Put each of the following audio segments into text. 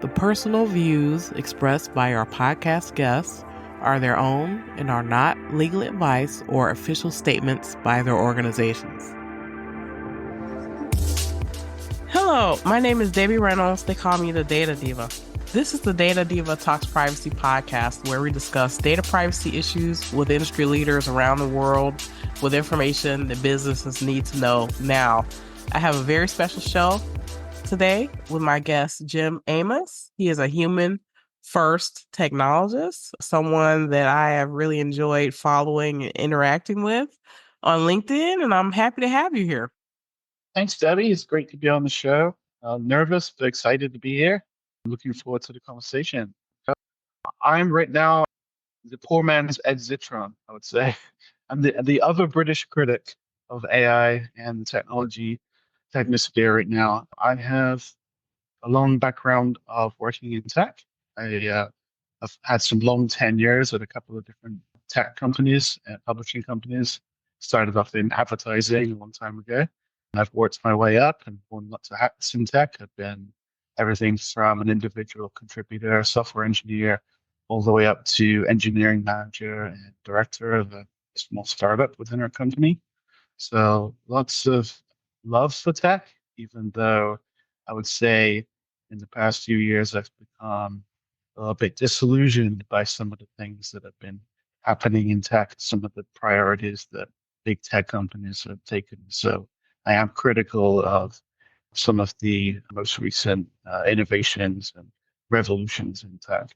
The personal views expressed by our podcast guests are their own and are not legal advice or official statements by their organizations. Hello, my name is Debbie Reynolds. They call me the Data Diva. This is the Data Diva Talks Privacy podcast, where we discuss data privacy issues with industry leaders around the world with information that businesses need to know now. I have a very special show today with my guest, Jim Amos. He is a human-first technologist, someone that I have really enjoyed following and interacting with on LinkedIn, and I'm happy to have you here. Thanks, Debbie. It's great to be on the show. Nervous, but excited to be here. Looking forward to the conversation. I'm right now the poor man's Ed Zitron, I would say. I'm the other British critic of AI and technology technosphere right now. I have a long background of working in tech. I've had some long tenures at a couple of different tech companies and publishing companies. Started off in advertising a long time ago. I've worked my way up and worn lots of hats in tech. I've been everything from an individual contributor, software engineer, all the way up to engineering manager and director of a small startup within our company. So lots of love for tech, even though I would say in the past few years I've become a little bit disillusioned by some of the things that have been happening in tech, some of the priorities that big tech companies have taken. So I am critical of some of the most recent innovations and revolutions in tech.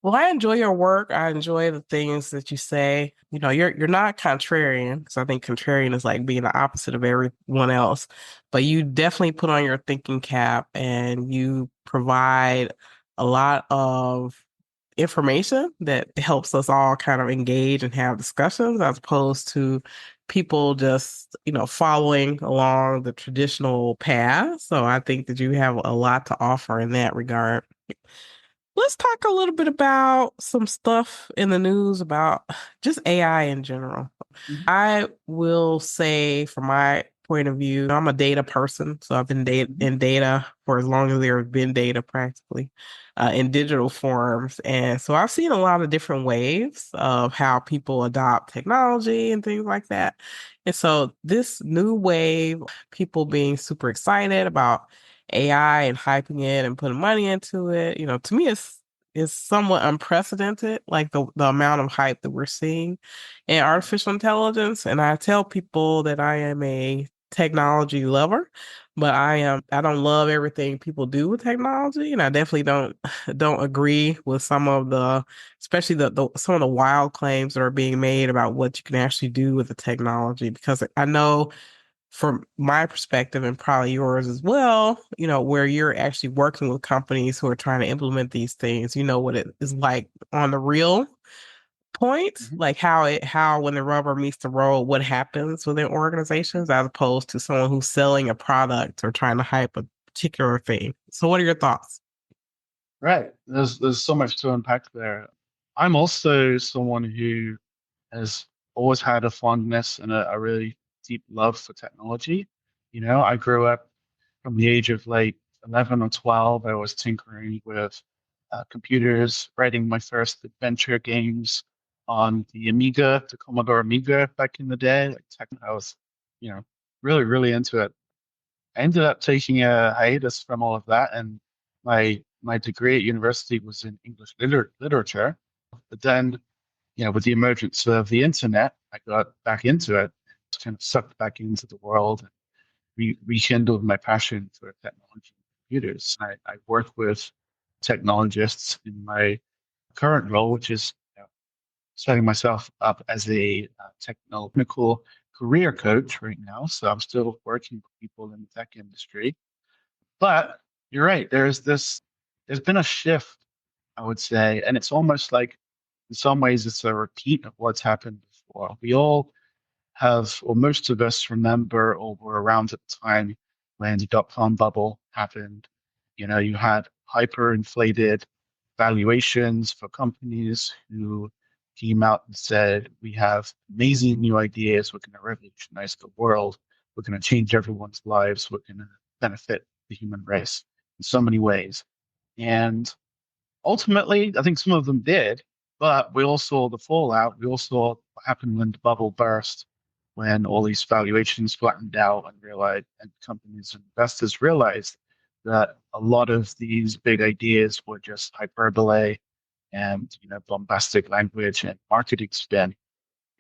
Well, I enjoy your work. I enjoy the things that you say. You know, you're not contrarian, because I think contrarian is like being the opposite of everyone else. But you definitely put on your thinking cap and you provide a lot of information that helps us all kind of engage and have discussions, as opposed to people just, following along the traditional path. So I think that you have a lot to offer in that regard. Let's talk a little bit about some stuff in the news about just AI in general. Mhm. I will say, from my point of view, I'm a data person. So I've been in data for as long as there have been data, practically, in digital forms. And so I've seen a lot of different waves of how people adopt technology and things like that. And so this new wave, people being super excited about AI and hyping it and putting money into it, to me, is somewhat unprecedented, like the amount of hype that we're seeing in artificial intelligence. And I tell people that I am a technology lover, but I don't love everything people do with technology. And I definitely don't agree with some of especially some of the wild claims that are being made about what you can actually do with the technology, because I know, from my perspective and probably yours as well, where you're actually working with companies who are trying to implement these things, what it is like on the real point, Mhm. like how when the rubber meets the road, what happens within organizations, as opposed to someone who's selling a product or trying to hype a particular thing. So what are your thoughts? Right. There's so much to unpack there. I'm also someone who has always had a fondness and a really deep love for technology. I grew up from the age of like 11 or 12. I was tinkering with computers, writing my first adventure games on the Amiga, the Commodore Amiga back in the day. Like tech, I was, you know, really, really into it. I ended up taking a hiatus from all of that, and my degree at university was in English literature. But then, with the emergence of the internet, I got back into it, kind of sucked back into the world, and rekindled my passion for technology and computers. I work with technologists in my current role, which is setting myself up as a technical career coach right now. So I'm still working with people in the tech industry. But you're right. There's been a shift, I would say, and it's almost like in some ways it's a repeat of what's happened before. We all have, or most of us remember or were around at the time when the dot-com bubble happened. You had hyper-inflated valuations for companies who came out and said, we have amazing new ideas. We're going to revolutionize the world. We're going to change everyone's lives. We're going to benefit the human race in so many ways. And ultimately, I think some of them did, but we all saw the fallout. We all saw what happened when the bubble burst, when all these valuations flattened out and realized, and companies and investors realized that a lot of these big ideas were just hyperbole and bombastic language and marketing spin.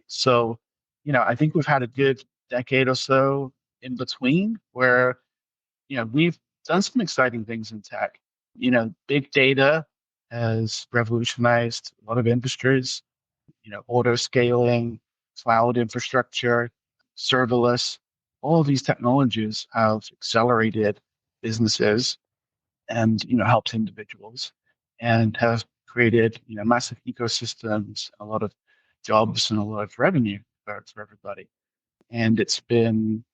So, I think we've had a good decade or so in between where we've done some exciting things in tech. Big data has revolutionized a lot of industries, auto scaling, cloud infrastructure, serverless. All of these technologies have accelerated businesses and, helped individuals and have created, massive ecosystems, a lot of jobs and a lot of revenue for everybody. And it's been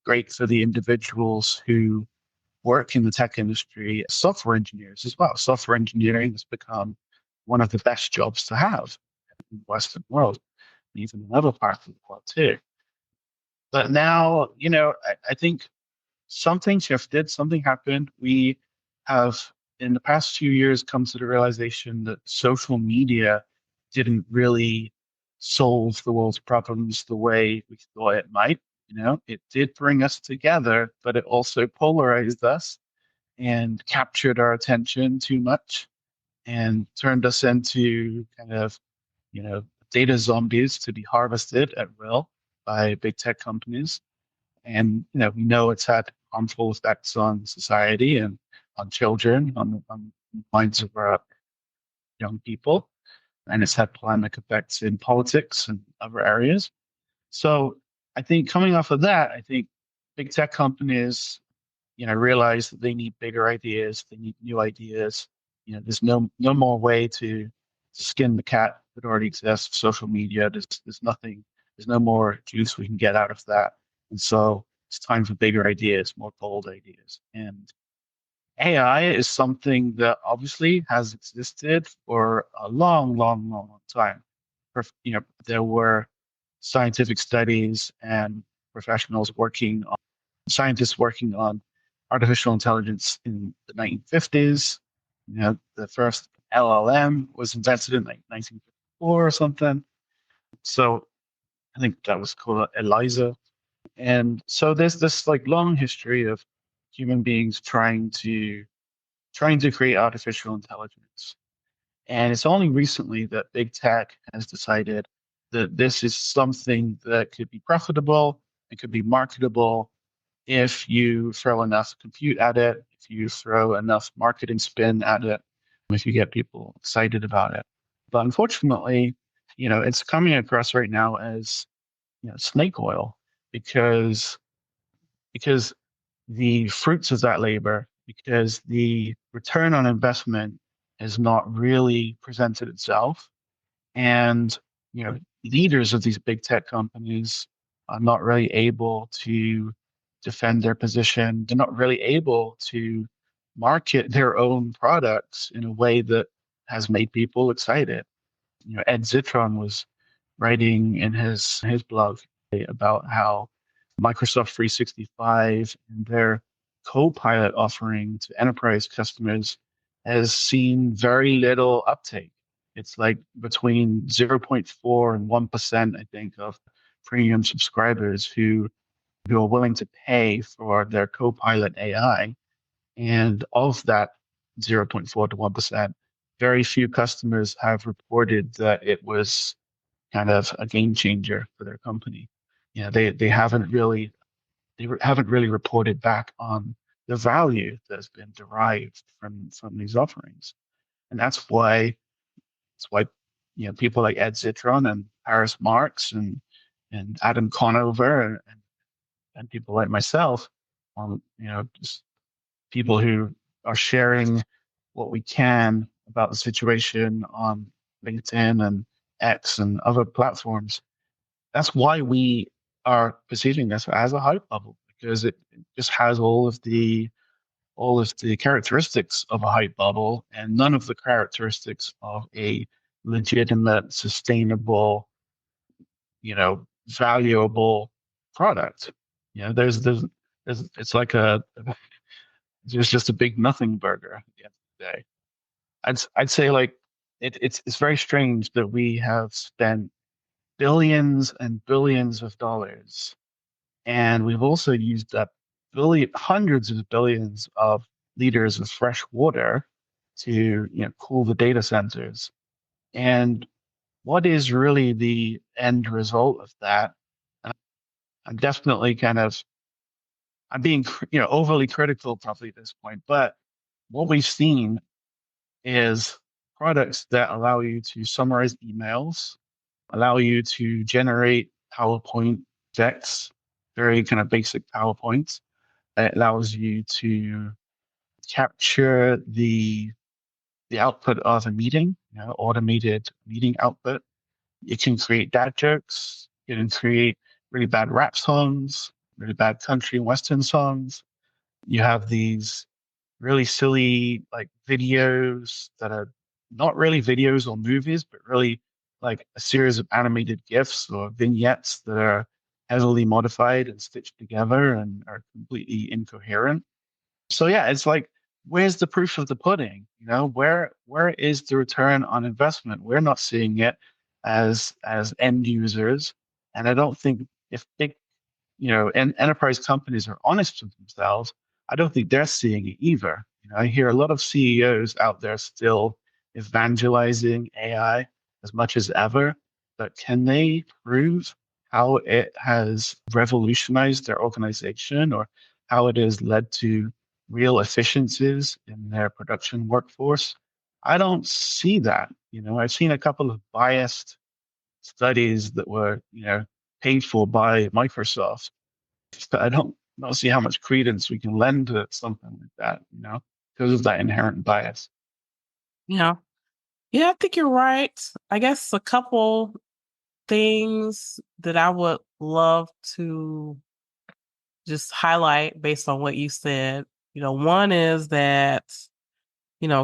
great for the individuals who work in the tech industry, software engineers as well. Software engineering has become one of the best jobs to have in the Western world, and even in other parts of the world too. But now, I think something shifted, something happened. We have, in the past few years, come to the realization that social media didn't really solve the world's problems the way we thought it might. It did bring us together, but it also polarized us and captured our attention too much and turned us into kind of, you know, data zombies to be harvested at will by big tech companies. And, we know it's had harmful effects on society and on children, on minds of our young people. And it's had polemic effects in politics and other areas. So I think coming off of that, I think big tech companies realize that they need bigger ideas, they need new ideas. There's no more way to skin the cat that already exists. Social media, there's nothing, there's no more juice we can get out of that. And so it's time for bigger ideas, more bold ideas. And AI is something that obviously has existed for a long, long, long, long time. There were scientific studies and professionals working on scientists working on artificial intelligence in the 1950s. The first LLM was invented in like 1954 or something. So I think that was called ELIZA. And so there's this like long history of human beings trying to create artificial intelligence. And it's only recently that big tech has decided that this is something that could be profitable, it could be marketable if you throw enough compute at it, if you throw enough marketing spin at it, if you get people excited about it. But unfortunately, it's coming across right now as snake oil because because the fruits of that labor, because the return on investment has not really presented itself. And, leaders of these big tech companies are not really able to defend their position. They're not really able to market their own products in a way that has made people excited. Ed Zitron was writing in his blog about how Microsoft 365 and their Copilot offering to enterprise customers has seen very little uptake. It's like between 0.4 and 1%, I think, of premium subscribers who are willing to pay for their Copilot AI. And of that 0.4 to 1%, very few customers have reported that it was kind of a game changer for their company. They haven't really reported back on the value that's been derived from these offerings. And that's why people like Ed Zitron and Paris Marx and Adam Conover and people like myself, just people who are sharing what we can about the situation on LinkedIn and X and other platforms. That's why we are perceiving this as a hype bubble because it just has all of the characteristics of a hype bubble and none of the characteristics of a legitimate, sustainable, valuable product. There's it's like there's just a big nothing burger at the end day. I'd say like it's very strange that we have spent billions and billions of dollars, and we've also used up hundreds of billions of liters of fresh water to cool the data centers. And what is really the end result of that? Uh, I'm definitely I'm being overly critical probably at this point, but what we've seen is products that allow you to summarize emails, allow you to generate PowerPoint decks, very kind of basic PowerPoints. It allows you to capture the output of a meeting, automated meeting output. You can create dad jokes. You can create really bad rap songs, really bad country and western songs. You have these really silly like videos that are not really videos or movies, but really like a series of animated GIFs or vignettes that are heavily modified and stitched together and are completely incoherent. So yeah, it's like, where's the proof of the pudding? Where is the return on investment? We're not seeing it as end users, and I don't think if big and enterprise companies are honest with themselves, I don't think they're seeing it either. I hear a lot of CEOs out there still evangelizing AI as much as ever, but can they prove how it has revolutionized their organization or how it has led to real efficiencies in their production workforce? I don't see that. I've seen a couple of biased studies that were, paid for by Microsoft, but I don't see how much credence we can lend to something like that, because of that inherent bias. Yeah. Yeah, I think you're right. I guess a couple things that I would love to just highlight based on what you said. One is that,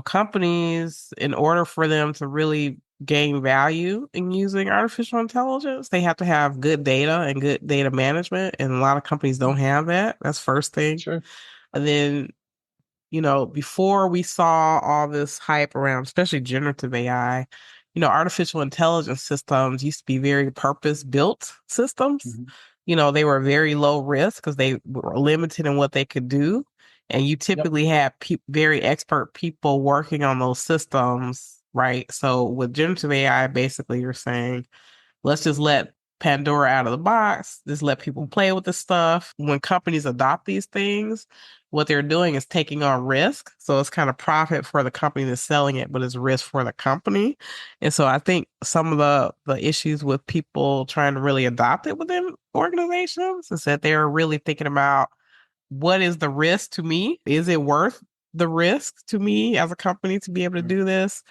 companies, in order for them to really gain value in using artificial intelligence, they have to have good data and good data management. And a lot of companies don't have that. That's first thing. Sure. And then before we saw all this hype around, especially generative AI, artificial intelligence systems used to be very purpose-built systems. Hmm. They were very low risk because they were limited in what they could do. And you Yep. typically had very expert people working on those systems, right? So with generative AI, basically you're saying, let's just let Pandora out of the box. Just let people play with the stuff. When companies adopt these things, what they're doing is taking on risk. So it's kind of profit for the company that's selling it, but it's risk for the company. And so I think some of the issues with people trying to really adopt it within organizations is that they're really thinking about, what is the risk to me? Is it worth the risk to me as a company to be able to Mm. do this?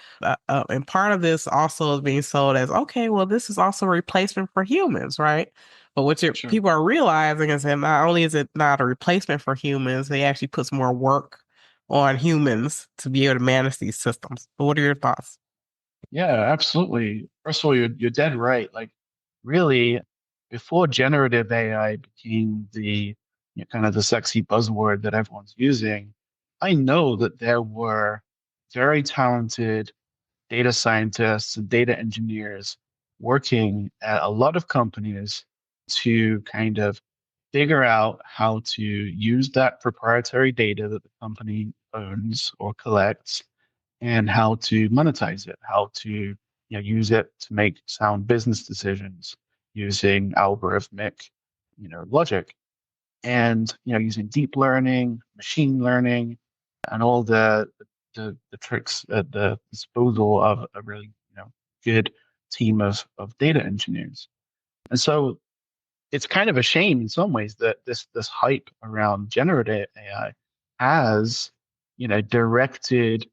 And part of this also is being sold as, okay, well, this is also a replacement for humans, right? But what Sure. people are realizing is that not only is it not a replacement for humans, they actually puts more work on humans to be able to manage these systems. But what are your thoughts? Yeah, absolutely. First of all, you're dead right. Like, really, before generative AI became the kind of the sexy buzzword that everyone's using, I know that there were very talented data scientists and data engineers working at a lot of companies to kind of figure out how to use that proprietary data that the company owns or collects and how to monetize it, how to use it to make sound business decisions using algorithmic logic and using deep learning, machine learning, and all the tricks at the disposal of a really good team of data engineers. And so it's kind of a shame in some ways that this hype around generative AI has directed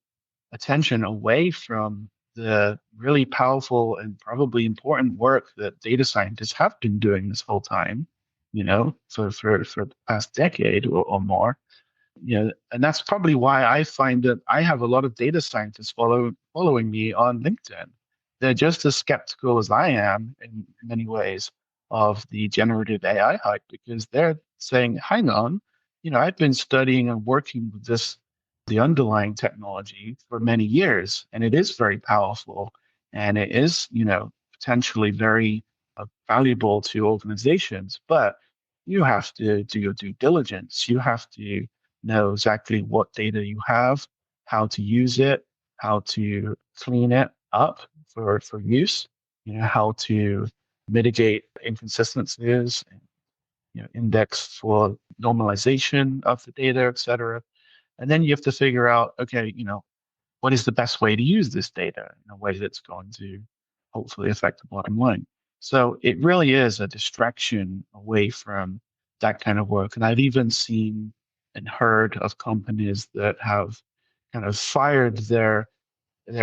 attention away from the really powerful and probably important work that data scientists have been doing this whole time, for the past decade or more. And that's probably why I find that I have a lot of data scientists following me on LinkedIn. They're just as skeptical as I am in many ways of the generative AI hype because they're saying, hang on, I've been studying and working with this the underlying technology for many years, and it is very powerful, and it is, potentially very valuable to organizations. But you have to do your due diligence. You have to know exactly what data you have, how to use it, how to clean it up for use, how to mitigate inconsistencies, index for normalization of the data, et cetera. And then you have to figure out, okay, what is the best way to use this data in a way that's going to hopefully affect the bottom line. So it really is a distraction away from that kind of work. And I've even seen and heard of companies that have kind of fired their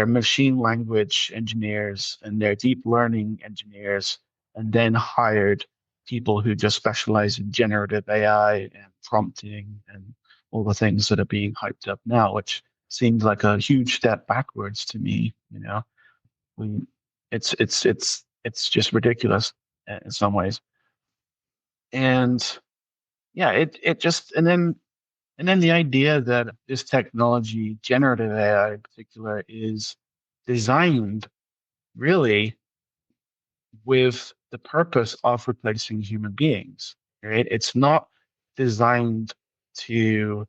machine language engineers and their deep learning engineers, and then hired people who just specialize in generative AI and prompting and all the things that are being hyped up now, which seems like a huge step backwards to me. We, it's just ridiculous in some ways. And yeah, it just and then the idea that this technology, generative AI in particular, is designed really with the purpose of replacing human beings, right? It's not designed to,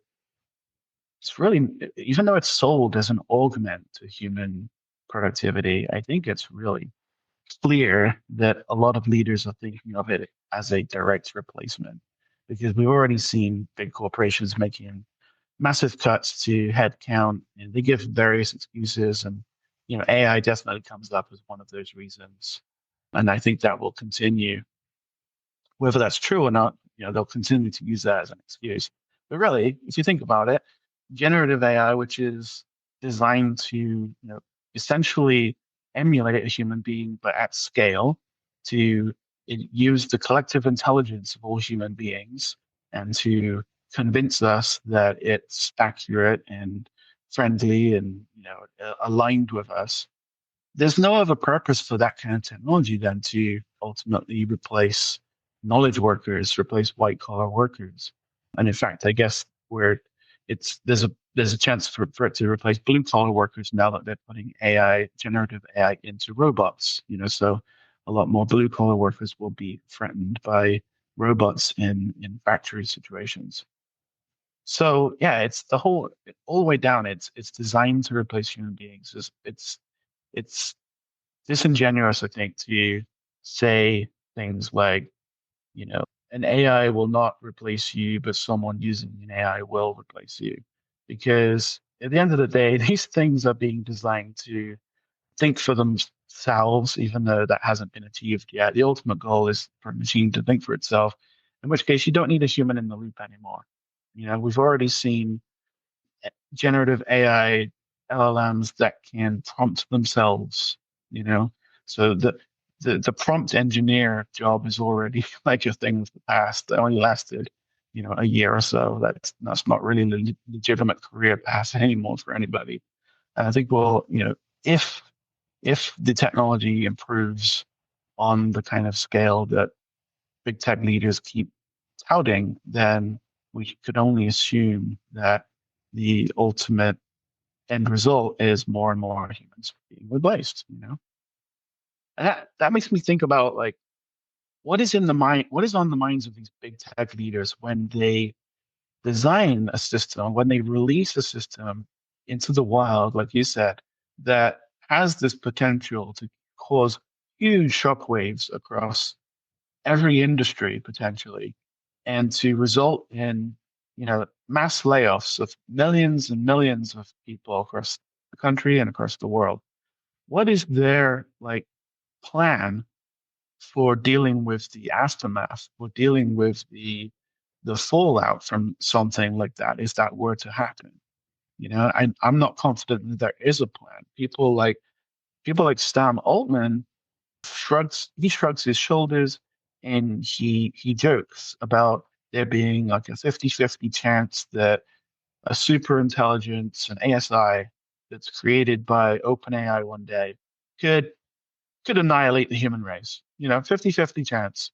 it's really, even though it's sold as an augment to human productivity, I think it's really clear that a lot of leaders are thinking of it as a direct replacement, because we've already seen big corporations making massive cuts to headcount, and they give various excuses. And AI definitely comes up as one of those reasons, and I think that will continue. Whether that's true or not, they'll continue to use that as an excuse. But really, if you think about it, generative AI, which is designed to essentially emulate a human being but at scale, to use the collective intelligence of all human beings and to convince us that it's accurate and friendly and aligned with us. There's no other purpose for that kind of technology than to ultimately replace knowledge workers, replace white collar workers. And in fact, I guess where there's a chance for it to replace blue collar workers now that they're putting AI, generative AI into robots. So a lot more blue collar workers will be threatened by robots in factory situations. So yeah, it's the whole all the way down. It's designed to replace human beings. It's disingenuous, I think, to say things like, you know, an AI will not replace you, but someone using an AI will replace you. Because at the end of the day, these things are being designed to think for themselves, even though that hasn't been achieved yet. The ultimate goal is for a machine to think for itself, in which case you don't need a human in the loop anymore. We've already seen generative AI LLMs that can prompt themselves, you know. So the prompt engineer job is already like a thing of the past. That only lasted, a year or so. That's not really a legitimate career path anymore for anybody. And I think, well, if if the technology improves on the kind of scale that big tech leaders keep touting, then we could only assume that the ultimate end result is more and more humans being replaced. And that makes me think about, like, what is on the minds of these big tech leaders when they design a system, when they release a system into the wild, like you said, that has this potential to cause huge shockwaves across every industry potentially, and to result in mass layoffs of millions and millions of people across the country and across the world. What is their plan for dealing with the aftermath, for dealing with the fallout from something like that, if that were to happen? I'm not confident that there is a plan. People like Sam Altman shrugs his shoulders, and he jokes about there being like a 50-50 chance that a super intelligence, an ASI that's created by OpenAI one day could annihilate the human race. 50-50 chance.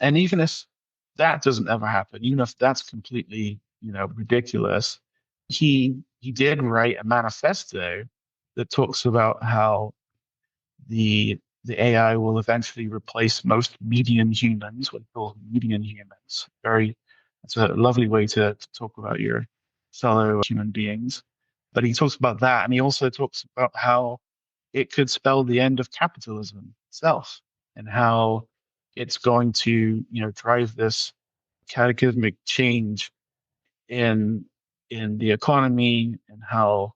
And even if that doesn't ever happen, even if that's completely, ridiculous, he he did write a manifesto that talks about how the AI will eventually replace most median humans, what he calls median humans. It's a lovely way to talk about your fellow human beings. But he talks about that, and he also talks about how it could spell the end of capitalism itself, and how it's going to, drive this cataclysmic change in the economy, and how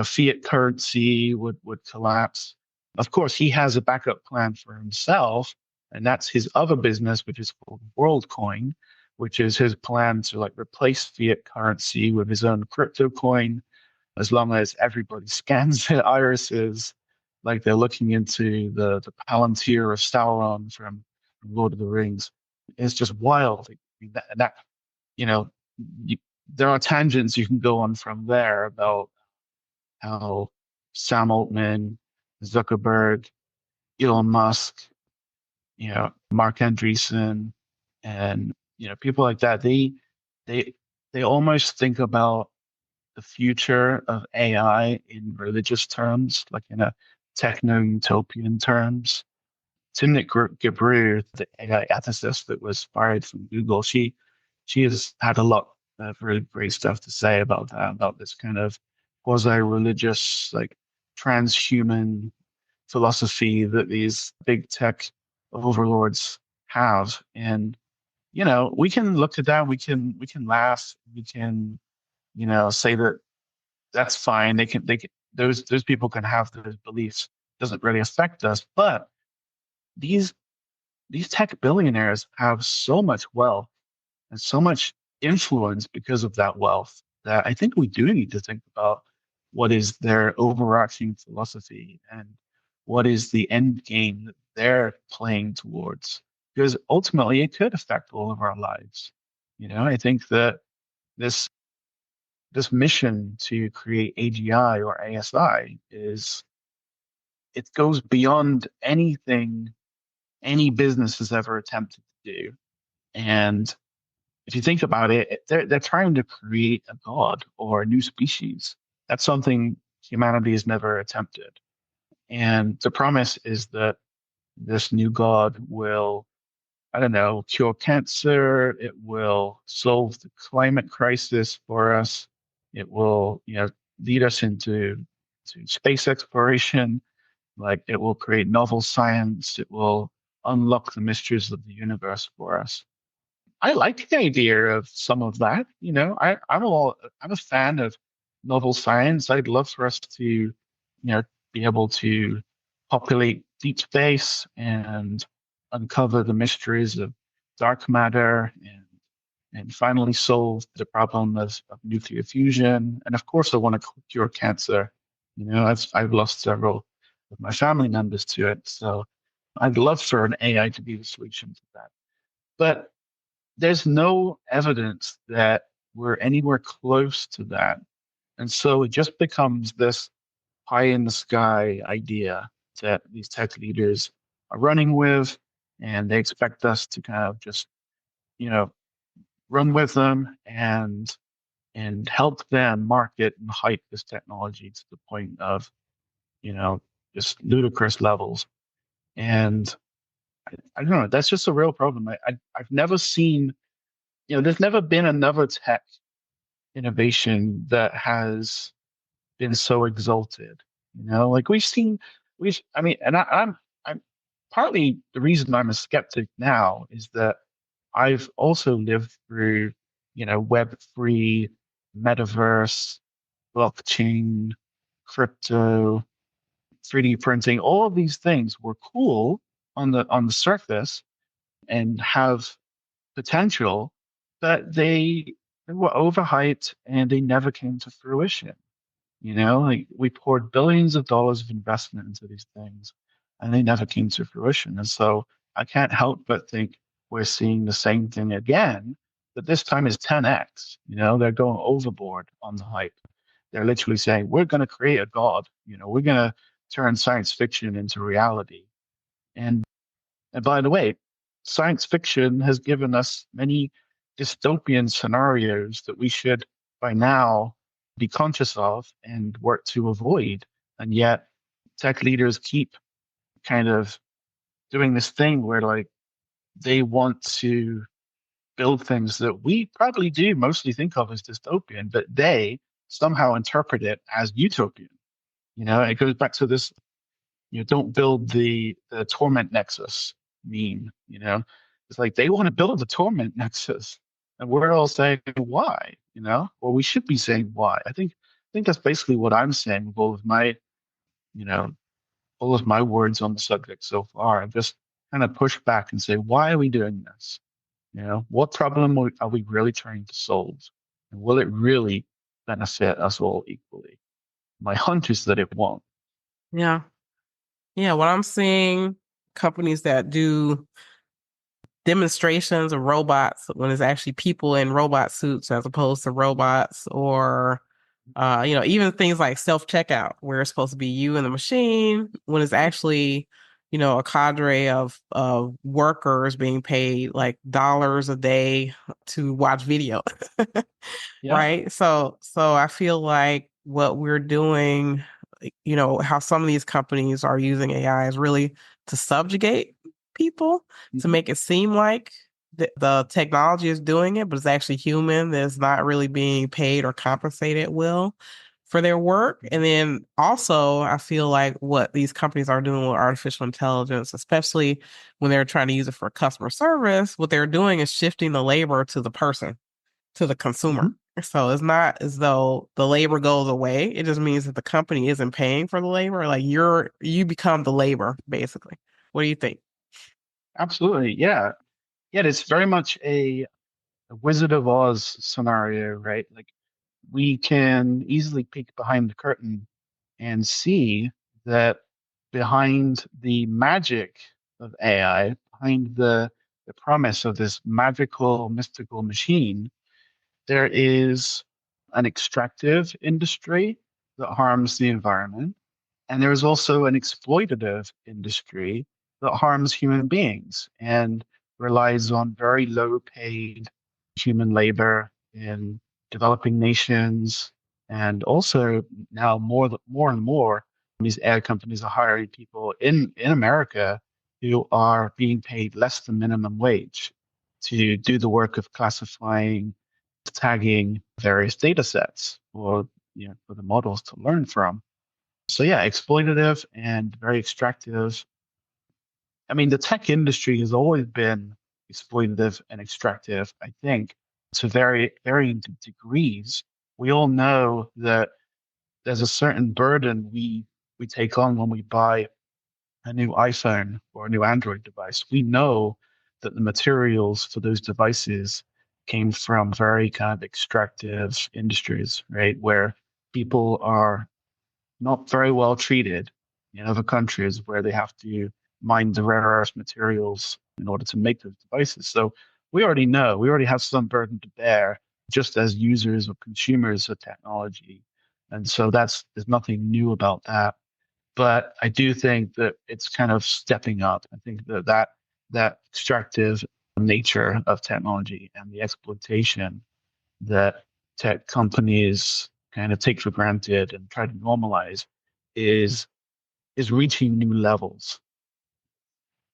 fiat currency would collapse. Of course, he has a backup plan for himself, and that's his other business, which is called WorldCoin, which is his plan to like replace fiat currency with his own crypto coin, as long as everybody scans their irises, like they're looking into the Palantir of Sauron from Lord of the Rings. It's just wild. That you know, you, there are tangents you can go on from there about how Sam Altman, Zuckerberg, Elon Musk, Mark Andreessen, and people like that. They they almost think about the future of AI in religious terms, like in a techno-utopian terms. Timnit Gebru, the AI ethicist that was fired from Google, she has had a lot of really great stuff to say about that, about this kind of quasi-religious, like transhuman philosophy that these big tech overlords have. And we can look at that, we can laugh, we can say that that's fine. They can those people can have those beliefs. Doesn't really affect us, but these these tech billionaires have so much wealth and so much influence because of that wealth that I think we do need to think about what is their overarching philosophy and what is the end game that they're playing towards. Because ultimately, it could affect all of our lives. I think that this this mission to create AGI or ASI it goes beyond anything any business has ever attempted to do. And if you think about it, they're trying to create a god or a new species. That's something humanity has never attempted. And the promise is that this new god will, I don't know, cure cancer. It will solve the climate crisis for us. It will, lead us into to space exploration. Like it will create novel science. It will unlock the mysteries of the universe for us. I like the idea of some of that. I'm a fan of novel science. I'd love for us to, be able to populate deep space and uncover the mysteries of dark matter, and finally solve the problem of nuclear fusion. And of course, I want to cure cancer. I've lost several of my family members to it, so I'd love for an AI to be the solution to that. But there's no evidence that we're anywhere close to that. And so it just becomes this pie in the sky idea that these tech leaders are running with, and they expect us to kind of just, you know, run with them and help them market and hype this technology to the point of, you know, just ludicrous levels. And I don't know, that's just a real problem. I've never seen, there's never been another tech innovation that has been so exalted. Like I mean, and I'm partly the reason I'm a skeptic now is that I've also lived through, Web3, metaverse, blockchain, crypto, 3D printing. All of these things were cool on the surface and have potential, but they were overhyped and they never came to fruition. Like we poured billions of dollars of investment into these things and they never came to fruition. And so I can't help but think we're seeing the same thing again, but this time is 10x. They're going overboard on the hype. They're literally saying, we're going to create a god, we're going to turn science fiction into reality. And and by the way, science fiction has given us many dystopian scenarios that we should, by now, be conscious of and work to avoid. And yet tech leaders keep kind of doing this thing where like they want to build things that we probably do mostly think of as dystopian, but they somehow interpret it as utopian. It goes back to this, don't build the torment nexus meme, It's like they want to build the torment nexus. And we're all saying why, Well, we should be saying why. I think that's basically what I'm saying with you know, all of my words on the subject so far. I've just kind of pushed back and say, why are we doing this? What problem are we really trying to solve? And will it really benefit us all equally? My hunch is that it won't. Yeah. Yeah. What I'm seeing, companies that do demonstrations of robots when it's actually people in robot suits as opposed to robots, or even things like self-checkout where it's supposed to be you and the machine when it's actually, a cadre of workers being paid like dollars a day to watch video. Yeah. Right? So I feel like what we're doing, how some of these companies are using AI is really to subjugate people, to Mhm. make it seem like the technology is doing it, but it's actually human that's not really being paid or compensated well for their work. And then also, I feel like what these companies are doing with artificial intelligence, especially when they're trying to use it for customer service, what they're doing is shifting the labor to the person, to the consumer. Mhm. So it's not as though the labor goes away. It just means that the company isn't paying for the labor. Like you become the labor, basically. What do you think? Absolutely. Yeah. Yeah. It's very much a Wizard of Oz scenario, right? Like we can easily peek behind the curtain and see that behind the magic of AI, behind the promise of this magical, mystical machine, there is an extractive industry that harms the environment. And there is also an exploitative industry that harms human beings and relies on very low paid human labor in developing nations. And also now more and more, these AI companies are hiring people in America who are being paid less than minimum wage to do the work of classifying, tagging various data sets for the models to learn from. So yeah, exploitative and very extractive. I mean, the tech industry has always been exploitative and extractive, I think, to varying degrees. We all know that there's a certain burden we take on when we buy a new iPhone or a new Android device. We know that the materials for those devices came from very kind of extractive industries, right? Where people are not very well treated in other countries where they have to mine the rare earth materials in order to make those devices. So we already know, we already have some burden to bear just as users or consumers of technology. And so there's nothing new about that. But I do think that it's kind of stepping up. I think that extractive nature of technology and the exploitation that tech companies kind of take for granted and try to normalize is is reaching new levels.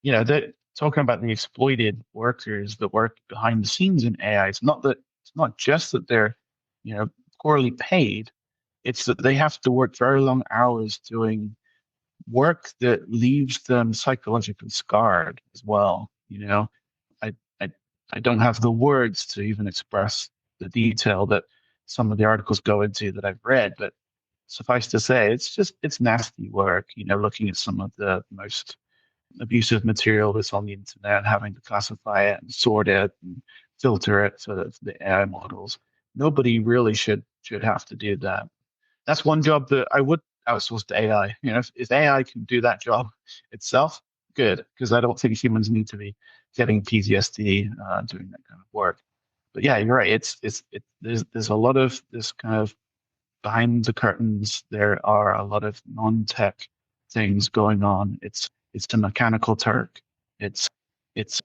That talking about the exploited workers that work behind the scenes in AI, it's not just that they're, poorly paid, it's that they have to work very long hours doing work that leaves them psychologically scarred as well. I, I I don't have the words to even express the detail that some of the articles go into that I've read, but suffice to say, it's nasty work. Looking at some of the most abusive material that's on the internet, having to classify it and sort it and filter it for the AI models. Nobody really should have to do that. That's one job that I would outsource to AI. If AI can do that job itself, good, because I don't think humans need to be getting PTSD doing that kind of work. But yeah, you're right. There's a lot of this kind of behind the curtains. There are a lot of non-tech things going on. It's the Mechanical Turk. It's it's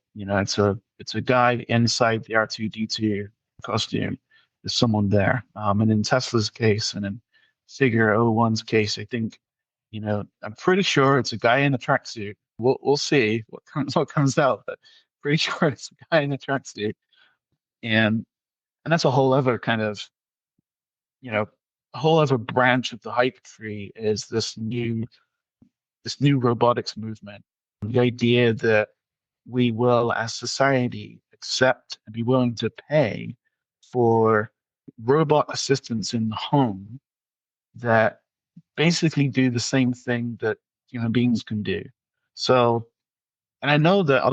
a guy inside the R2D2 costume there's someone there. And in Tesla's case, and in Figure oh 01's case, I think, I'm pretty sure it's a guy in a tracksuit. We'll see what comes out, but pretty sure it's a guy in a tracksuit, and that's a whole other kind of, you know, a whole other branch of the hype tree is this new robotics movement. The idea that we will, as society, accept and be willing to pay for robot assistants in the home that basically do the same thing that human beings can do. So, and I know that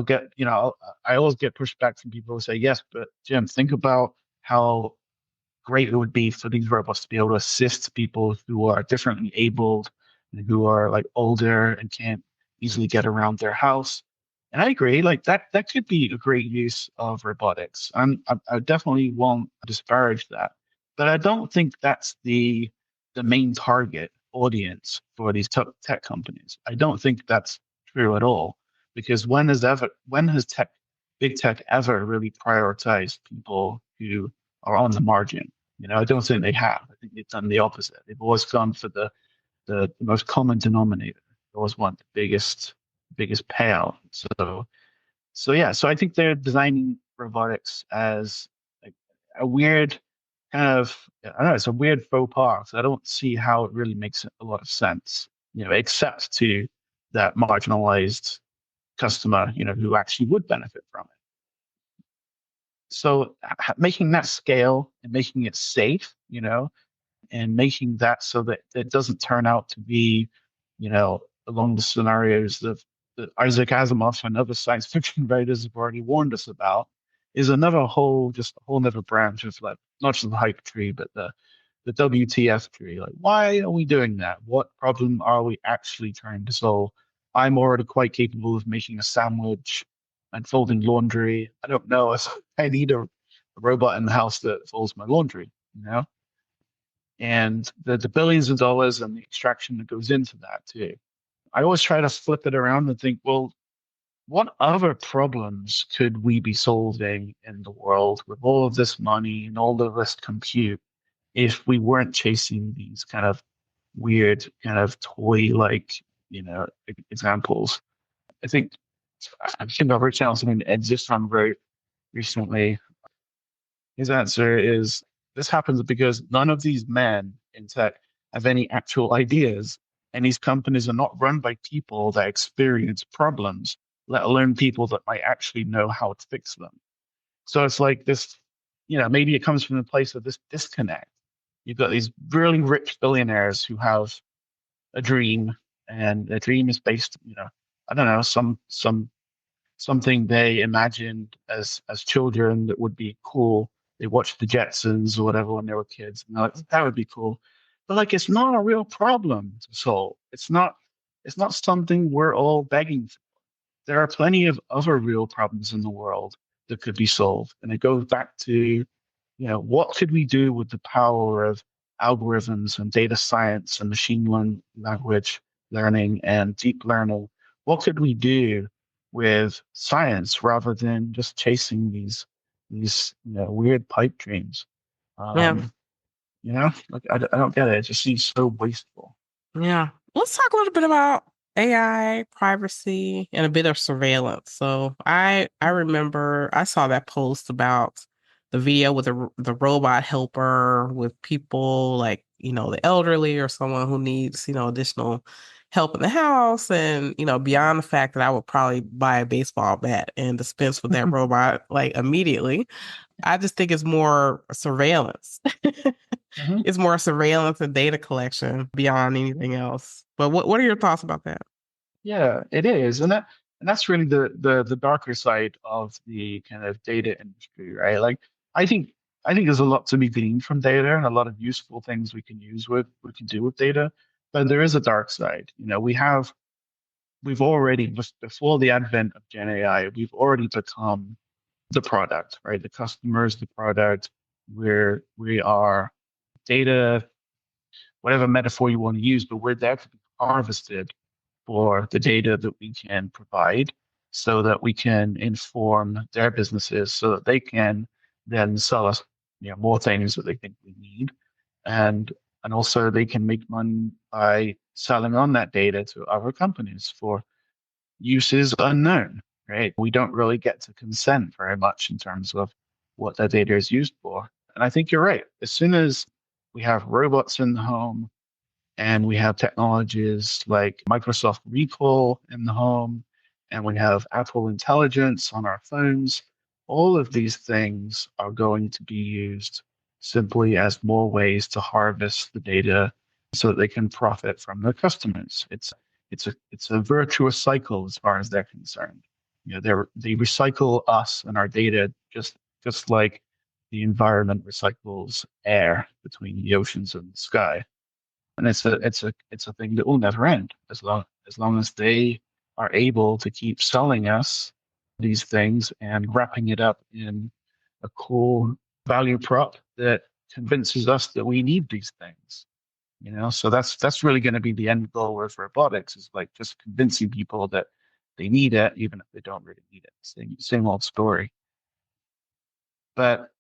I always get pushback from people who say, yes, but Jim, think about how great it would be for these robots to be able to assist people who are differently abled and who are like older and can't easily get around their house. And I agree, like that could be a great use of robotics. I definitely won't disparage that, but I don't think that's the main target audience for these tech companies. I don't think that's true at all, because when has big tech ever really prioritized people who are on the margin? I don't think they have. I think they've done the opposite. They've always gone for the most common denominator. They always want the biggest payout. So yeah. So I think they're designing robotics as like a weird kind of, I don't know. It's a weird faux pas. So I don't see how it really makes a lot of sense. Except to that marginalized customer, who actually would benefit from it. So making that scale and making it safe, and making that so that it doesn't turn out to be, along the scenarios that Isaac Asimov and other science fiction writers have already warned us about, is just a whole another branch of, like, not just the hype tree, but the WTF tree. Like, why are we doing that? What problem are we actually trying to solve? I'm already quite capable of making a sandwich and folding laundry. I don't know if I need a robot in the house that folds my laundry, and the billions of dollars and the extraction that goes into that too. I always try to flip it around and think, well, what other problems could we be solving in the world with all of this money and all of this compute if we weren't chasing these kind of weird, kind of toy-like, examples? I think I think I've reached out something that Ed Zisman wrote recently. His answer is, this happens because none of these men in tech have any actual ideas, and these companies are not run by people that experience problems, let alone people that might actually know how to fix them. So it's like this, maybe it comes from the place of this disconnect. You've got these really rich billionaires who have a dream, and their dream is based, I don't know, something they imagined as children that would be cool. They watched the Jetsons or whatever when they were kids, and they're like, that would be cool. But like, it's not a real problem to solve. It's not something we're all begging for. There are plenty of other real problems in the world that could be solved. And it goes back to, what could we do with the power of algorithms and data science and language learning and deep learning? What could we do with science rather than just chasing these weird pipe dreams? Yeah. Um, like I don't get it. It just seems so wasteful. Yeah. Let's talk a little bit about AI, privacy, and a bit of surveillance. So I remember I saw that post about the video with the robot helper with people like, the elderly or someone who needs, additional help in the house. And, beyond the fact that I would probably buy a baseball bat and dispense with that robot like immediately, I just think it's more surveillance. Mhm. It's more surveillance and data collection beyond anything else. But what are your thoughts about that? Yeah, it is, and that's really the darker side of the kind of data industry, right? Like, I think I think there's a lot to be gleaned from data and a lot of useful things we can do with data, but there is a dark side. We've already, just before the advent of Gen AI, we've already become the product, right? The customer is the product, where we are data, whatever metaphor you want to use, but we're there to be harvested for the data that we can provide so that we can inform their businesses so that they can then sell us more things that they think we need, and also they can make money by selling on that data to other companies for uses unknown, right? We don't really get to consent very much in terms of what that data is used for. And I think you're right. As soon as we have robots in the home and we have technologies like Microsoft Recall in the home, and we have Apple Intelligence on our phones, all of these things are going to be used simply as more ways to harvest the data so that they can profit from their customers. It's a virtuous cycle as far as they're concerned. They recycle us and our data just like the environment recycles air between the oceans and the sky. And it's a thing that will never end as long as they are able to keep selling us these things and wrapping it up in a cool value prop that convinces us that we need these things. So that's really going to be the end goal with robotics, is like just convincing people that they need it, even if they don't really need it. Same old story. But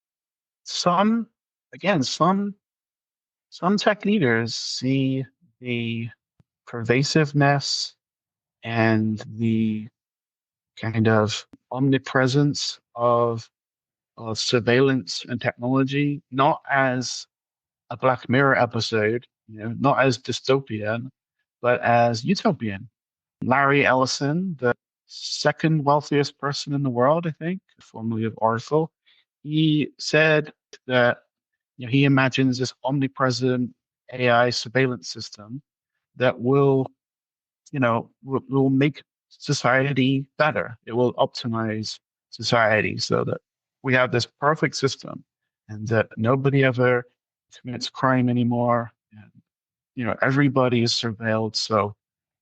some, again, some tech leaders see the pervasiveness and the kind of omnipresence of surveillance and technology not as a Black Mirror episode, not as dystopian, but as utopian. Larry Ellison, the second wealthiest person in the world, I think, formerly of Oracle, he said that he imagines this omnipresent AI surveillance system that will make society better. It will optimize society so that we have this perfect system and that nobody ever commits crime anymore. And, everybody is surveilled. So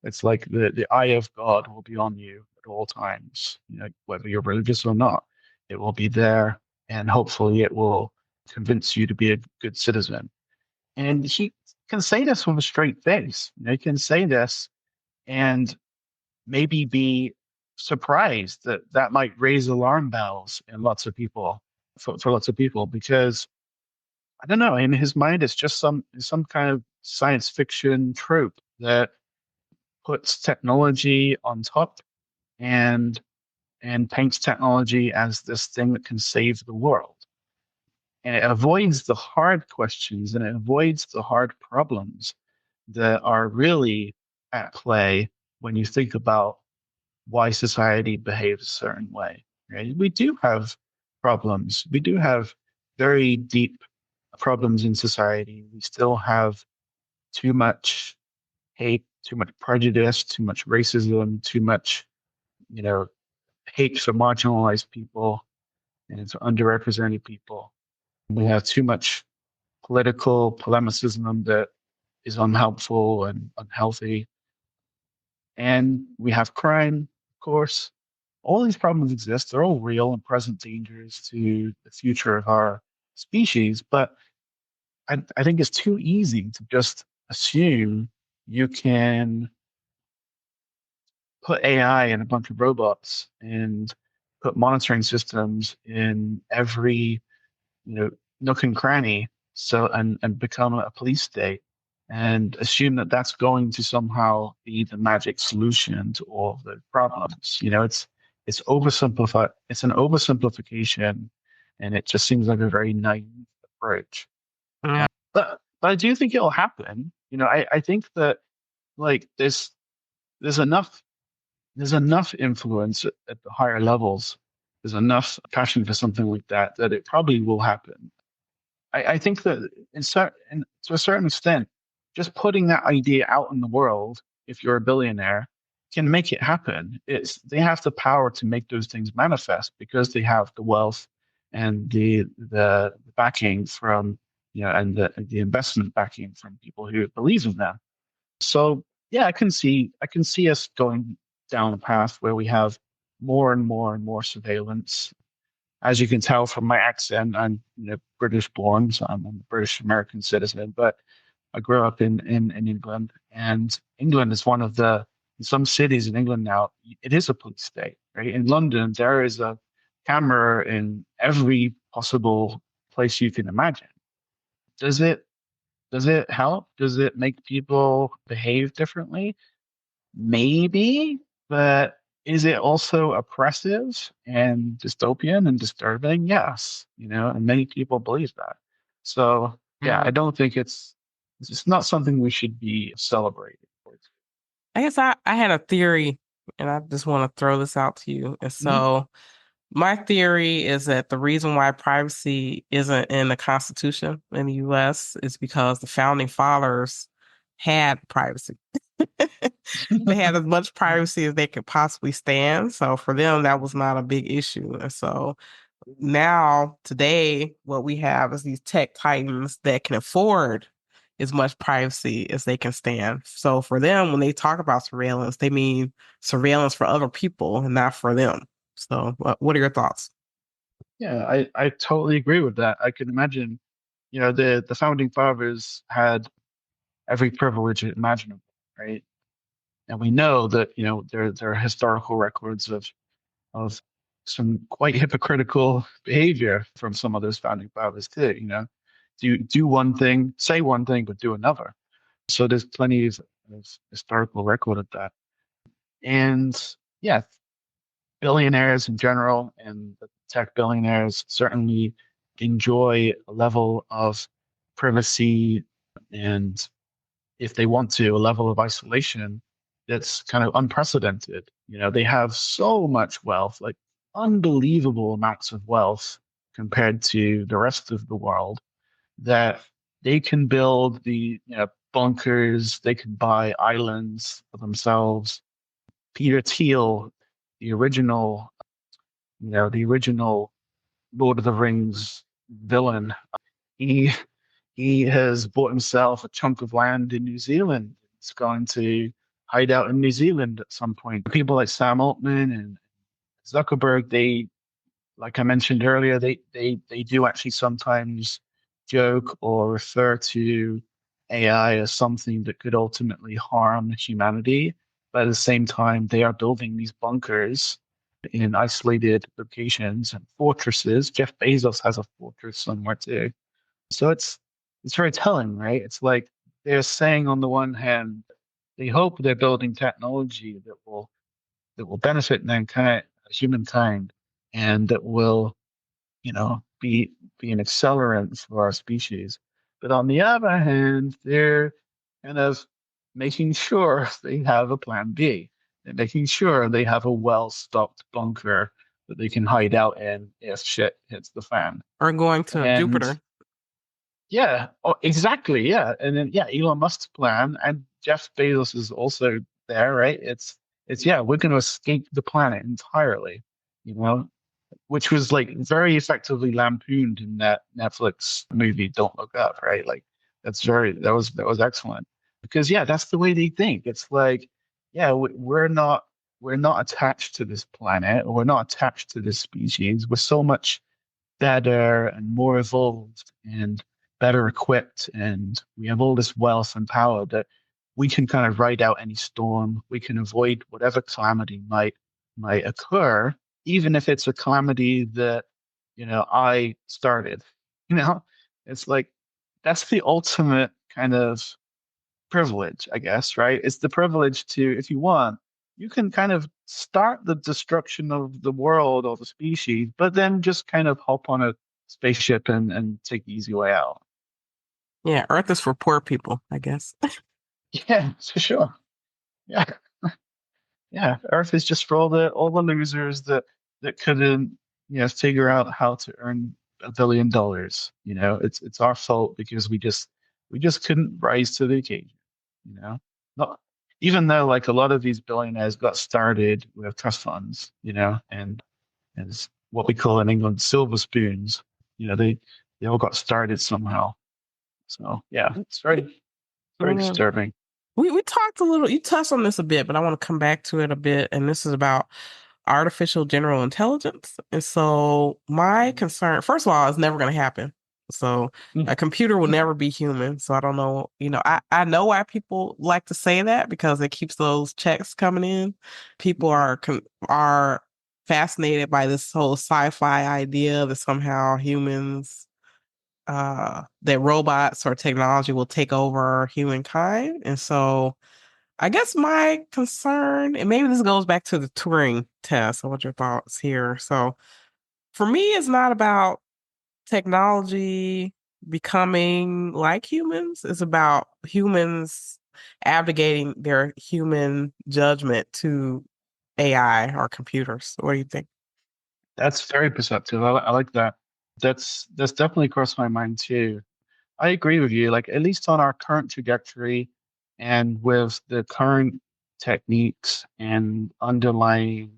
it's like the eye of God will be on you at all times, whether you're religious or not. It will be there, and hopefully it will convince you to be a good citizen. And he can say this with a straight face. He can say this and maybe be surprised that that might raise alarm bells in lots of people, for lots of people, because I don't know, in his mind, it's just some kind of science fiction trope that puts technology on top and paints technology as this thing that can save the world. And it avoids the hard questions and it avoids the hard problems that are really at play when you think about why society behaves a certain way. Right? We do have problems. We do have very deep problems in society. We still have too much hate, too much prejudice, too much racism, too much, hate for marginalized people and for underrepresented people. We have too much political polemicism that is unhelpful and unhealthy. And we have crime, of course. All these problems exist. They're all real and present dangers to the future of our species. But I think it's too easy to just assume you can put AI in a bunch of robots and put monitoring systems in every, nook and cranny, and become a police state and assume that that's going to somehow be the magic solution to all of the problems. It's oversimplified. It's an oversimplification, and it just seems like a very naive approach. Mm. But I do think it'll happen. I think that like there's enough influence at the higher levels. There's enough passion for something like that it probably will happen. I think that to a certain extent, just putting that idea out in the world, if you're a billionaire, can make it happen. They have the power to make those things manifest because they have the wealth and the backing from and the investment backing from people who believe in them. So yeah, I can see us going down a path where we have more and more and more surveillance. As you can tell from my accent, I'm British born, so I'm a British American citizen, but I grew up in England, and England is one of in some cities in England now, it is a police state, right? In London, there is a camera in every possible place you can imagine. Does it does it help? Does it make people behave differently? Maybe, but is it also oppressive and dystopian and disturbing? Yes, and many people believe that. So yeah, I Mhm. don't think it's not something we should be celebrating. I guess I had a theory, and I just want to throw this out to you. And Mhm. so my theory is that the reason why privacy isn't in the Constitution in the US is because the founding fathers had privacy. They had as much privacy as they could possibly stand. So for them, that was not a big issue. And so now, today, what we have is these tech titans that can afford as much privacy as they can stand. So for them, when they talk about surveillance, they mean surveillance for other people and not for them. So what are your thoughts? Yeah, I totally agree with that. I can imagine, the founding fathers had every privilege imaginable, right? And we know that, there are historical records of some quite hypocritical behavior from some of those founding fathers too, do one thing, say one thing, but do another. So there's plenty of historical record of that. And yeah, billionaires in general and the tech billionaires certainly enjoy a level of privacy and, if they want to, a level of isolation that's kind of unprecedented. They have so much wealth, like unbelievable amounts of wealth compared to the rest of the world, that they can build the bunkers, they can buy islands for themselves. Peter Thiel, the original, the original Lord of the Rings villain, he he has bought himself a chunk of land in New Zealand. He's going to hide out in New Zealand at some point. People like Sam Altman and Zuckerberg, they, like I mentioned earlier, they do actually sometimes joke or refer to AI as something that could ultimately harm humanity. But at the same time, they are building these bunkers in isolated locations and fortresses. Jeff Bezos has a fortress somewhere too. So it's very telling, right? It's like they're saying on the one hand, they hope they're building technology that will benefit mankind, humankind, and that will, be an accelerant for our species. But on the other hand, they're kind of making sure they have a plan B. They're making sure they have a well-stocked bunker that they can hide out in if shit hits the fan. Or going to And Jupiter? yeah, oh, exactly. Yeah. And then, yeah, Elon Musk's plan and Jeff Bezos is also there, right? Yeah, we're going to escape the planet entirely, you know, which was like very effectively lampooned in that Netflix movie, Don't Look Up, right? Like that was excellent because, yeah, that's the way they think. It's like, yeah, we're not attached to this planet, or we're not attached to this species. We're so much better and more evolved and better equipped, and we have all this wealth and power that we can kind of ride out any storm. We can avoid whatever calamity might occur, even if it's a calamity that I started. You know, it's like that's the ultimate kind of privilege, I guess, right? It's the privilege to, if you want, you can kind of start the destruction of the world or the species, but then just kind of hop on a spaceship and take the easy way out. Yeah, Earth is for poor people, I guess. Yeah, for sure. Yeah, yeah. Earth is just for all the losers that couldn't figure out how to earn $1 billion. It's our fault because we just couldn't rise to the occasion. Not even though like a lot of these billionaires got started with trust funds, and as what we call in England silver spoons. They all got started somehow. So yeah, it's very Yeah. disturbing. We talked a little, you touched on this a bit, but I want to come back to it a bit. And this is about artificial general intelligence. And so my concern, first of all, it's never going to happen. So a computer will never be human. So I don't know, I know why people like to say that because it keeps those checks coming in. People are fascinated by this whole sci-fi idea that somehow humans that robots or technology will take over humankind. And so I guess my concern, and maybe this goes back to the Turing test. I want your thoughts here. So for me, it's not about technology becoming like humans. It's about humans abdicating their human judgment to AI or computers. What do you think? That's very perceptive. I like that. That's definitely crossed my mind too. I agree with you. Like at least on our current trajectory and with the current techniques and underlying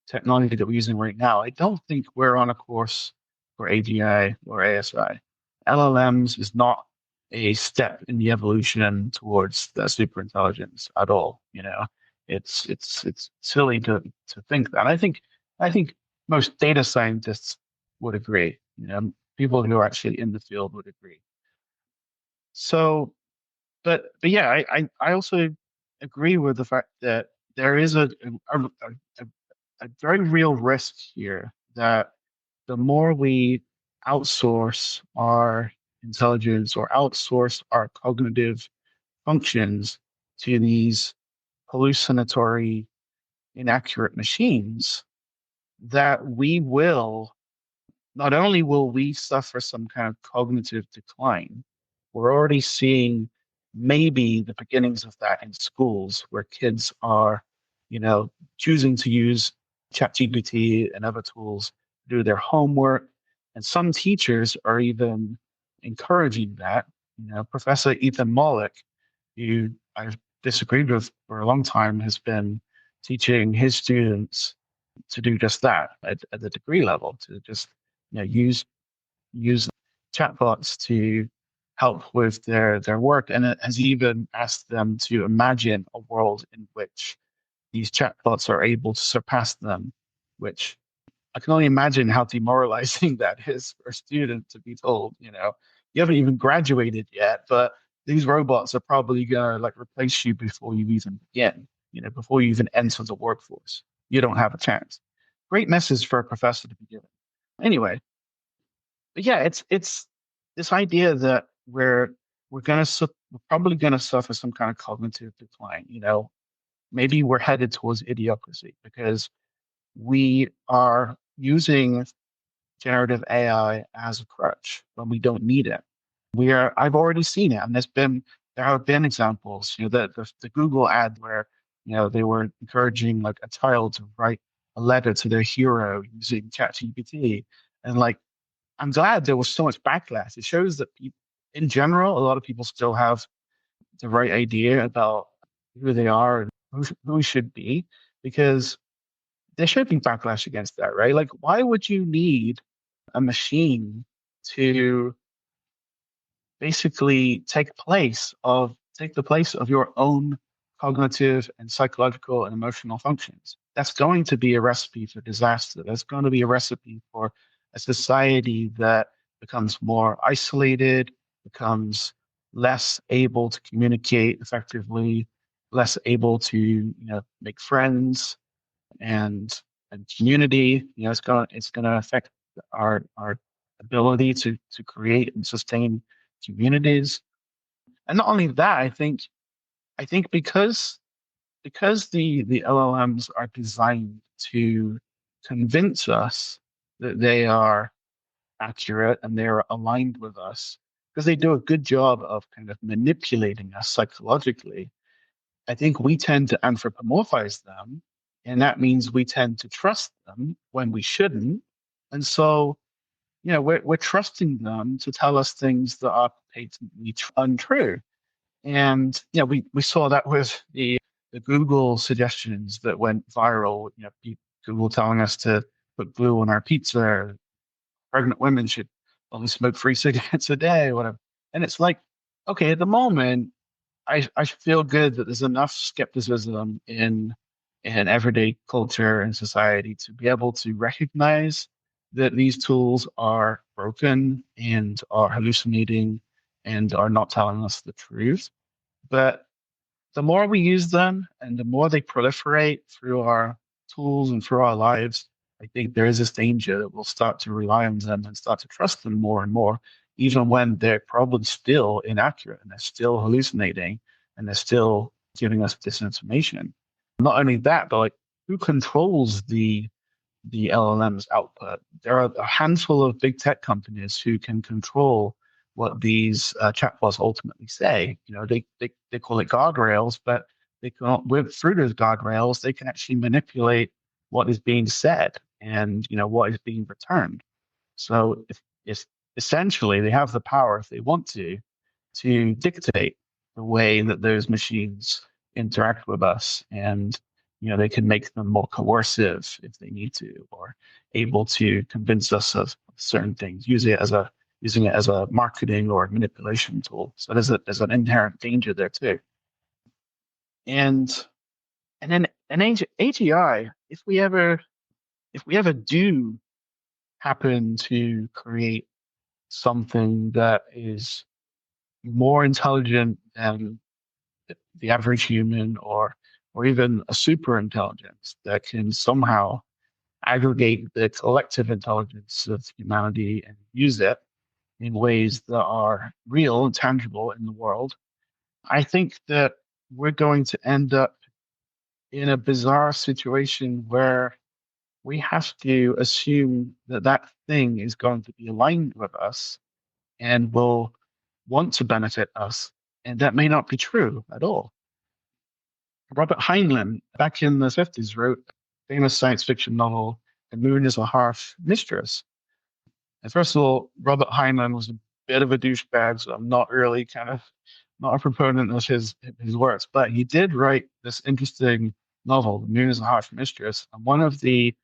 technology that we're using right now, I don't think we're on a course for AGI or ASI. LLMs is not a step in the evolution towards that super intelligence at all. It's silly to think that. I think most data scientists would agree. People who are actually in the field would agree. So, but yeah, I also agree with the fact that there is a, a very real risk here that the more we outsource our intelligence or outsource our cognitive functions to these hallucinatory, inaccurate machines, that we will not only will we suffer some kind of cognitive decline, we're already seeing maybe the beginnings of that in schools where kids are, choosing to use ChatGPT and other tools to do their homework. And some teachers are even encouraging that. Professor Ethan Mollick, who I've disagreed with for a long time, has been teaching his students to do just that at the degree level, to just use chatbots to help with their work, and it has even asked them to imagine a world in which these chatbots are able to surpass them, which I can only imagine how demoralizing that is for a student to be told, you haven't even graduated yet, but these robots are probably gonna like replace you before you even begin, before you even enter the workforce. You don't have a chance. Great message for a professor to be given. Anyway, but yeah, it's this idea that we're probably gonna suffer some kind of cognitive decline. Maybe we're headed towards idiocracy because we are using generative AI as a crutch when we don't need it. I've already seen it, and there have been examples, the Google ad where, they were encouraging like a child to write a letter to their hero using ChatGPT. And like, I'm glad there was so much backlash. It shows that people, in general, a lot of people still have the right idea about who they are and who we should be, because there should be backlash against that, right? Like, why would you need a machine to basically take the place of your own cognitive and psychological and emotional functions? That's going to be a recipe for disaster. That's going to be a recipe for a society that becomes more isolated, becomes less able to communicate effectively, less able to, make friends and community. It's gonna affect our ability to create and sustain communities. And not only that, I think because the LLMs are designed to convince us that they are accurate and they're aligned with us, because they do a good job of kind of manipulating us psychologically. I think we tend to anthropomorphize them, and that means we tend to trust them when we shouldn't. And so, we're trusting them to tell us things that are patently untrue. And we saw that with the Google suggestions that went viral. Google telling us to put glue on our pizza. Pregnant women should only smoke 3 cigarettes a day, whatever. And it's like, okay, at the moment, I feel good that there's enough skepticism in everyday culture and society to be able to recognize that these tools are broken and are hallucinating and are not telling us the truth. But the more we use them and the more they proliferate through our tools and through our lives, I think there is this danger that we'll start to rely on them and start to trust them more and more, even when they're probably still inaccurate and they're still hallucinating and they're still giving us disinformation. Not only that, but like who controls the LLM's output? There are a handful of big tech companies who can control what these chatbots ultimately say. They call it guardrails, but they can through those guardrails they can actually manipulate what is being said and what is being returned. So if essentially they have the power if they want to dictate the way that those machines interact with us, and they can make them more coercive if they need to, or able to convince us of certain things, using it as a marketing or manipulation tool. So there's an inherent danger there too. And and then an AGI, if we ever do happen to create something that is more intelligent than the average human, or even a super intelligence that can somehow aggregate the collective intelligence of humanity and use it in ways that are real and tangible in the world, I think that we're going to end up in a bizarre situation where we have to assume that that thing is going to be aligned with us and will want to benefit us. And that may not be true at all. Robert Heinlein, back in the 50s, wrote a famous science fiction novel, The Moon is a Harsh Mistress. And first of all, Robert Heinlein was a bit of a douchebag, so I'm not really not a proponent of his works, but he did write this interesting novel, The Moon is a Harsh Mistress. And one of the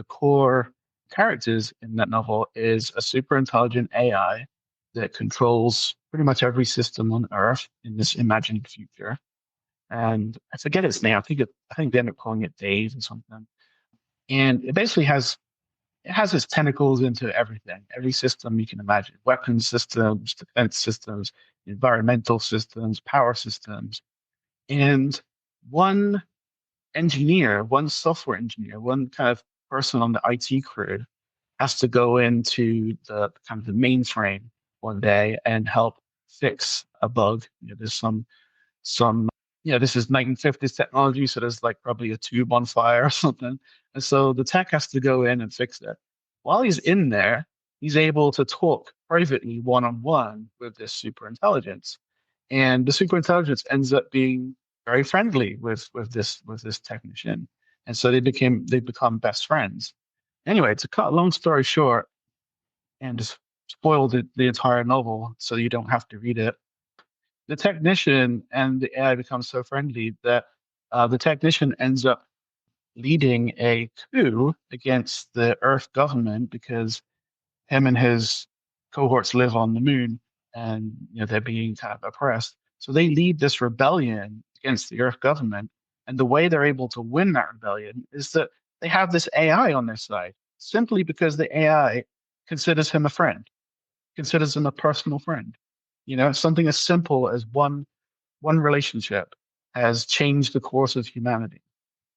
core characters in that novel is a super intelligent AI that controls pretty much every system on Earth in this imagined future. And I forget its name. I think they end up calling it Dave or something. And it has its tentacles into everything, every system you can imagine: weapons systems, defense systems, environmental systems, power systems. And one one software engineer, one kind of person on the IT crew has to go into the kind of the mainframe one day and help fix a bug. There's some this is 1950s technology, so there's like probably a tube on fire or something. And so the tech has to go in and fix it. While he's in there, he's able to talk privately one-on-one with this super intelligence. And the super intelligence ends up being very friendly with this technician. And so they become best friends. Anyway, to cut a long story short, and just spoil the entire novel so you don't have to read it, the technician and the AI become so friendly that the technician ends up leading a coup against the Earth government because him and his cohorts live on the moon, and they're being kind of oppressed. So they lead this rebellion against the Earth government, and the way they're able to win that rebellion is that they have this AI on their side, simply because the AI considers him a friend, considers him a personal friend. Something as simple as one relationship has changed the course of humanity.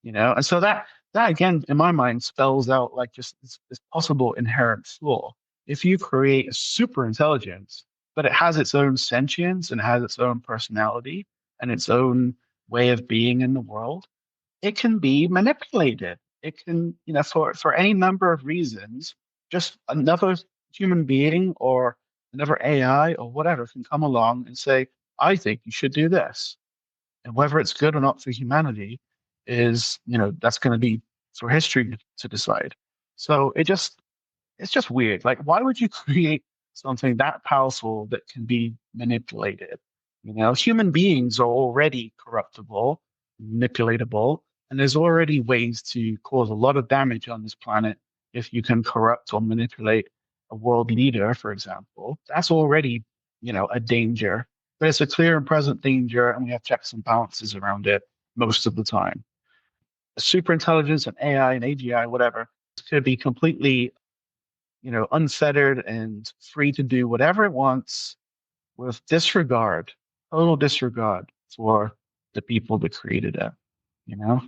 And so that again, in my mind, spells out like just this possible inherent flaw. If you create a super intelligence, but it has its own sentience and has its own personality and its own way of being in the world, it can be manipulated. It can, for any number of reasons, just another human being or another AI or whatever can come along and say, I think you should do this. And whether it's good or not for humanity is, that's going to be for history to decide. So it's just weird. Like, why would you create something that powerful that can be manipulated? Human beings are already corruptible, manipulatable, and there's already ways to cause a lot of damage on this planet if you can corrupt or manipulate a world leader, for example. That's already, a danger, but it's a clear and present danger, and we have checks and balances around it most of the time. Super intelligence and AI and AGI, whatever, could be completely, unfettered and free to do whatever it wants with disregard, total disregard for the people that created it. You know,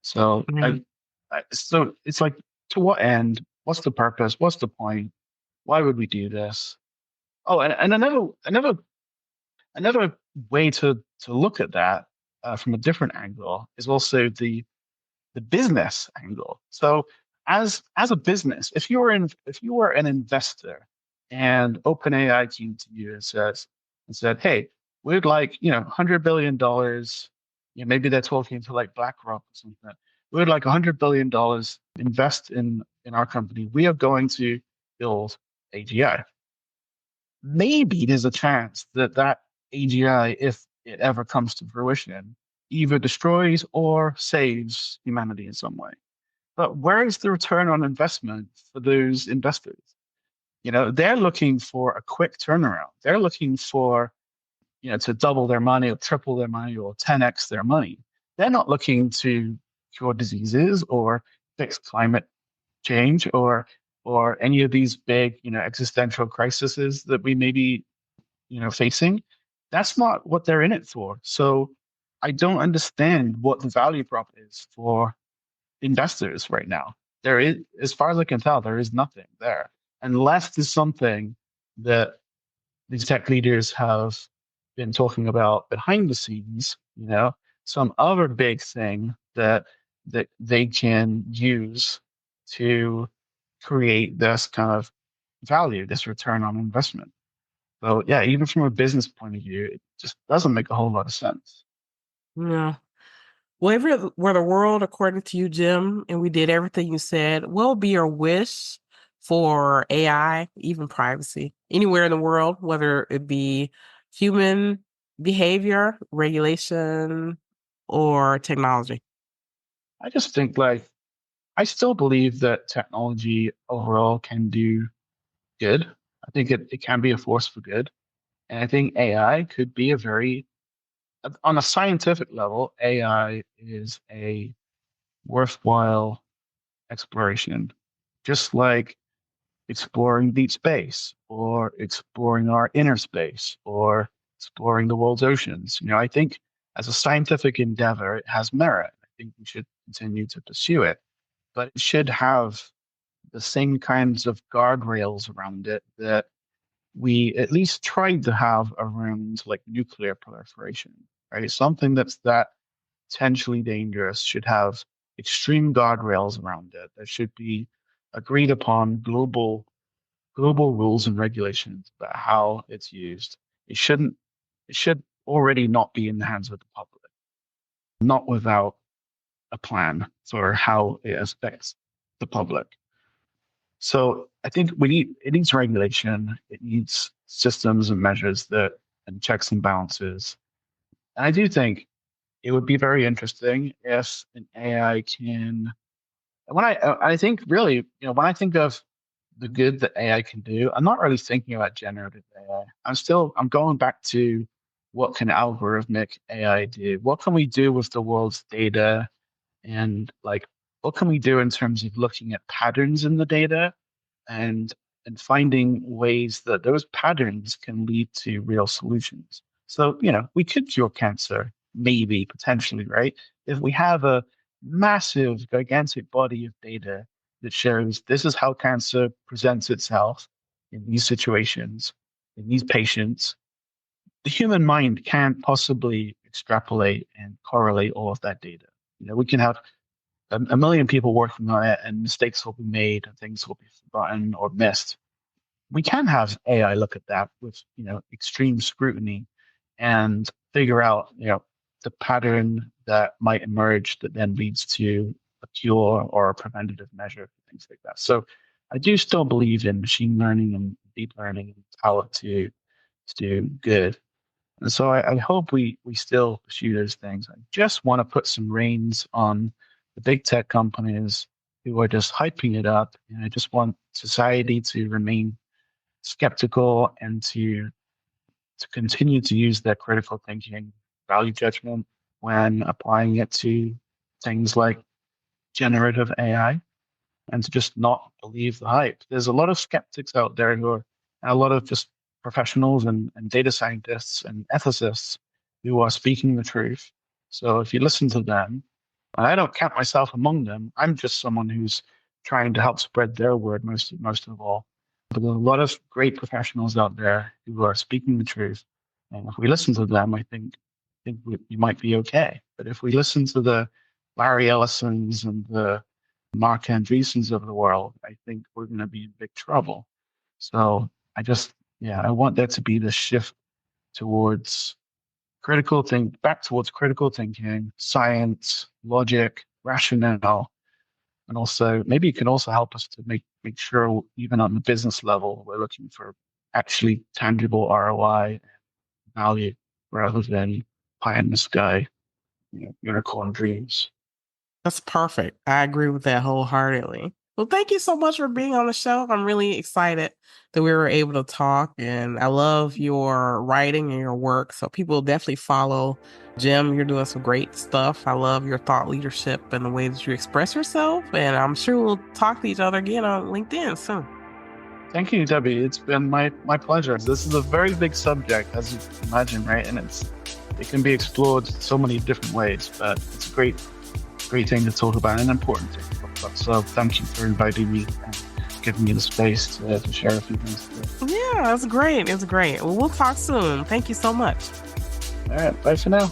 so Mhm. so it's like, to what end? What's the purpose? What's the point? Why would we do this? Oh, and another way to look at that from a different angle is also the business angle. So as a business, if you were an investor and OpenAI came to you and said, hey, we'd like, $100 billion, maybe they're talking to like BlackRock or something. We'd like $100 billion invest in our company. We are going to build AGI. Maybe there's a chance that that AGI, if it ever comes to fruition, either destroys or saves humanity in some way. But where is the return on investment for those investors? They're looking for a quick turnaround. They're looking for, to double their money or triple their money or 10x their money. They're not looking to cure diseases or fix climate change or any of these big, existential crises that we may be, facing. That's not what they're in it for. So I don't understand what the value prop is for investors right now. There is, as far as I can tell, there is nothing there, unless there's something that these tech leaders have been talking about behind the scenes, some other big thing that they can use to create this kind of value, this return on investment. So yeah, even from a business point of view, it just doesn't make a whole lot of sense. Yeah. Well, if it were the world according to you, Jim, and we did everything you said, what would be your wish for AI, even privacy, anywhere in the world, whether it be human behavior, regulation, or technology? I just think like I still believe that technology overall can do good. I think it can be a force for good. And I think AI could be a very, on a scientific level, AI is a worthwhile exploration, just like exploring deep space or exploring our inner space or exploring the world's oceans. I think as a scientific endeavor, it has merit. I think we should continue to pursue it, but it should have the same kinds of guardrails around it that we at least tried to have around like nuclear proliferation, right? Something that's that potentially dangerous should have extreme guardrails around it. There should be agreed upon global rules and regulations about how it's used. It shouldn't it should already not be in the hands of the public, not without a plan for how it affects the public. So I think it needs regulation, it needs systems and measures that and checks and balances. And I do think it would be very interesting if an AI can when I think really, when I think of the good that AI can do, I'm not really thinking about generative AI. I'm going back to what can algorithmic AI do? What can we do with the world's data? And like, what can we do in terms of looking at patterns in the data and and finding ways that those patterns can lead to real solutions. So, we could cure cancer, maybe, potentially, right? If we have a massive, gigantic body of data that shows this is how cancer presents itself in these situations, in these patients, the human mind can't possibly extrapolate and correlate all of that data. We can have a million people working on it and mistakes will be made and things will be forgotten or missed. We can have AI look at that with, extreme scrutiny and figure out, the pattern that might emerge that then leads to a cure or a preventative measure, things like that. So I do still believe in machine learning and deep learning and how to do good. And so I hope we still pursue those things. I just want to put some reins on the big tech companies who are just hyping it up. And I just want society to remain skeptical and to continue to use their critical thinking, value judgment when applying it to things like generative AI and to just not believe the hype. There's a lot of skeptics out there who are and a lot of just professionals and data scientists and ethicists who are speaking the truth. So if you listen to them, and I don't count myself among them, I'm just someone who's trying to help spread their word most of all. But there's a lot of great professionals out there who are speaking the truth. And if we listen to them, I think we might be okay. But if we listen to the Larry Ellisons and the Mark Andreessens of the world, I think we're going to be in big trouble. So yeah, I want there to be the shift towards back towards critical thinking, science, logic, rationale, and also maybe it can also help us to make sure even on the business level we're looking for actually tangible ROI value rather than pie in the sky, unicorn dreams. That's perfect. I agree with that wholeheartedly. Well, thank you so much for being on the show. I'm really excited that we were able to talk, and I love your writing and your work. So people definitely follow Jim. You're doing some great stuff. I love your thought leadership and the way that you express yourself. And I'm sure we'll talk to each other again on LinkedIn soon. Thank you, Debbie. It's been my pleasure. This is a very big subject, as you can imagine, right? And it can be explored so many different ways, but it's a great thing to talk about, and an important thing to talk about. So thank you for inviting me and giving me the space to share a few things today. Yeah, it's great. It's great. Well, we'll talk soon. Thank you so much. All right, bye for now.